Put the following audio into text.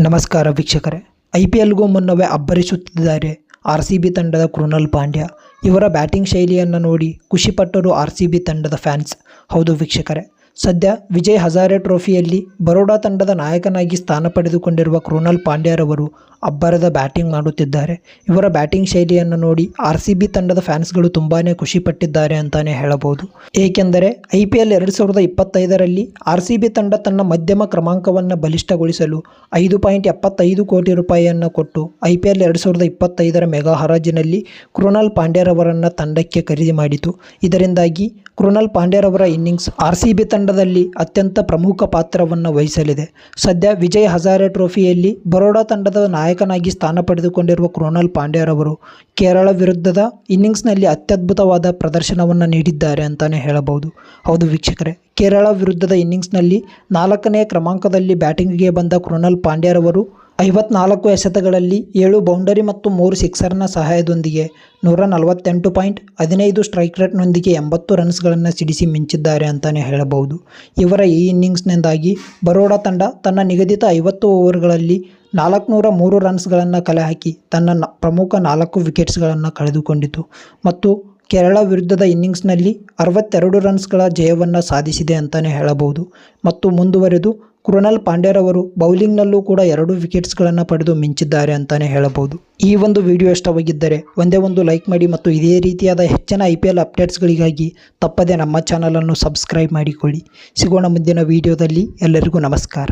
ನಮಸ್ಕಾರ ವೀಕ್ಷಕರೇ, IPLಗೂ ಮುನ್ನವೇ ಅಬ್ಬರಿಸುತ್ತಿದ್ದಾರೆ RCB ತಂಡದ ಕೃಣಾಲ್ ಪಾಂಡ್ಯ. ಇವರ ಬ್ಯಾಟಿಂಗ್ ಶೈಲಿಯನ್ನು ನೋಡಿ ಖುಷಿಪಟ್ಟರು RCB ತಂಡದ ಫ್ಯಾನ್ಸ್. ಹೌದು ವೀಕ್ಷಕರೇ, ಸದ್ಯ ವಿಜಯ್ ಹಜಾರೆ ಟ್ರೋಫಿಯಲ್ಲಿ ಬರೋಡಾ ತಂಡದ ನಾಯಕನಾಗಿ ಸ್ಥಾನ ಪಡೆದುಕೊಂಡಿರುವ ಕೃಣಾಲ್ ಪಾಂಡ್ಯರವರು ಅಬ್ಬರದ ಬ್ಯಾಟಿಂಗ್ ಮಾಡುತ್ತಿದ್ದಾರೆ. ಇವರ ಬ್ಯಾಟಿಂಗ್ ಶೈಲಿಯನ್ನು ನೋಡಿ RCB ತಂಡದ ಫ್ಯಾನ್ಸ್ಗಳು ತುಂಬಾ ಖುಷಿಪಟ್ಟಿದ್ದಾರೆ ಅಂತಾನೆ ಹೇಳಬಹುದು. ಏಕೆಂದರೆ IPL 2025ರಲ್ಲಿ RCB ತಂಡ ತನ್ನ ಮಧ್ಯಮ ಕ್ರಮಾಂಕವನ್ನು ಬಲಿಷ್ಠಗೊಳಿಸಲು 5.75 ಕೋಟಿ ರೂಪಾಯಿಯನ್ನು ಕೊಟ್ಟು IPL 2025ರ ಮೆಗಾ ಹರಾಜಿನಲ್ಲಿ ಕೃಣಾಲ್ ಪಾಂಡ್ಯರವರನ್ನು ತಂಡಕ್ಕೆ ಖರೀದಿ ಮಾಡಿತು. ಇದರಿಂದಾಗಿ ಕೃಣಾಲ್ ಪಾಂಡ್ಯರವರ ಇನ್ನಿಂಗ್ಸ್ RCB ತಂಡದಲ್ಲಿ ಅತ್ಯಂತ ಪ್ರಮುಖ ಪಾತ್ರವನ್ನು ವಹಿಸಲಿದೆ. ಸದ್ಯ ವಿಜಯ್ ಹಜಾರೆ ಟ್ರೋಫಿಯಲ್ಲಿ ಬರೋಡಾ ತಂಡದ ನಾಯಕನಾಗಿ ಸ್ಥಾನ ಪಡೆದುಕೊಂಡಿರುವ ಕೃಣಾಲ್ ಪಾಂಡ್ಯರವರು ಕೇರಳ ವಿರುದ್ಧದ ಇನ್ನಿಂಗ್ಸ್ನಲ್ಲಿ ಅತ್ಯದ್ಭುತವಾದ ಪ್ರದರ್ಶನವನ್ನು ನೀಡಿದ್ದಾರೆ ಅಂತಾನೆ ಹೇಳಬಹುದು. ಹೌದು ವೀಕ್ಷಕರೇ, ಕೇರಳ ವಿರುದ್ಧದ ಇನ್ನಿಂಗ್ಸ್ನಲ್ಲಿ 4ನೇ ಕ್ರಮಾಂಕದಲ್ಲಿ ಬ್ಯಾಟಿಂಗ್ಗೆ ಬಂದ ಕೃಣಾಲ್ ಪಾಂಡ್ಯರವರು 54 ಎಸೆತಗಳಲ್ಲಿ 7 ಬೌಂಡರಿ ಮತ್ತು 3 ಸಿಕ್ಸರ್ನ ಸಹಾಯದೊಂದಿಗೆ 148.15 ಸ್ಟ್ರೈಕ್ ರೇಟ್ನೊಂದಿಗೆ 80 ರನ್ಸ್ಗಳನ್ನು ಸಿಡಿಸಿ ಮಿಂಚಿದ್ದಾರೆ ಅಂತಾನೆ ಹೇಳಬಹುದು. ಇವರ ಈ ಇನ್ನಿಂಗ್ಸ್ನಿಂದಾಗಿ ಬರೋಡಾ ತಂಡ ತನ್ನ ನಿಗದಿತ 50 ಓವರ್ಗಳಲ್ಲಿ 403 ರನ್ಸ್ಗಳನ್ನು ಕಲೆ ಹಾಕಿ ತನ್ನ ಪ್ರಮುಖ 4 ವಿಕೆಟ್ಸ್ಗಳನ್ನು ಕಳೆದುಕೊಂಡಿತು ಮತ್ತು ಕೇರಳ ವಿರುದ್ಧದ ಇನ್ನಿಂಗ್ಸ್ನಲ್ಲಿ 62 ರನ್ಸ್ಗಳ ಜಯವನ್ನು ಸಾಧಿಸಿದೆ ಅಂತಾನೆ ಹೇಳಬಹುದು. ಮತ್ತು ಮುಂದುವರೆದು ಕೃಣಾಲ್ ಪಾಂಡ್ಯರವರು ಬೌಲಿಂಗ್ನಲ್ಲೂ ಕೂಡ 2 ವಿಕೆಟ್ಸ್ಗಳನ್ನು ಪಡೆದು ಮಿಂಚಿದ್ದಾರೆ ಅಂತಾನೆ ಹೇಳಬಹುದು. ಈ ಒಂದು ವಿಡಿಯೋ ಇಷ್ಟವಾಗಿದ್ದರೆ ಒಂದೇ ಒಂದು ಲೈಕ್ ಮಾಡಿ ಮತ್ತು ಇದೇ ರೀತಿಯಾದ ಹೆಚ್ಚಿನ IPL ಅಪ್ಡೇಟ್ಸ್ಗಳಿಗಾಗಿ ತಪ್ಪದೆ ನಮ್ಮ ಚಾನಲನ್ನು ಸಬ್ಸ್ಕ್ರೈಬ್ ಮಾಡಿಕೊಳ್ಳಿ. ಸಿಗೋಣ ಮುಂದಿನ ವಿಡಿಯೋದಲ್ಲಿ. ಎಲ್ಲರಿಗೂ ನಮಸ್ಕಾರ.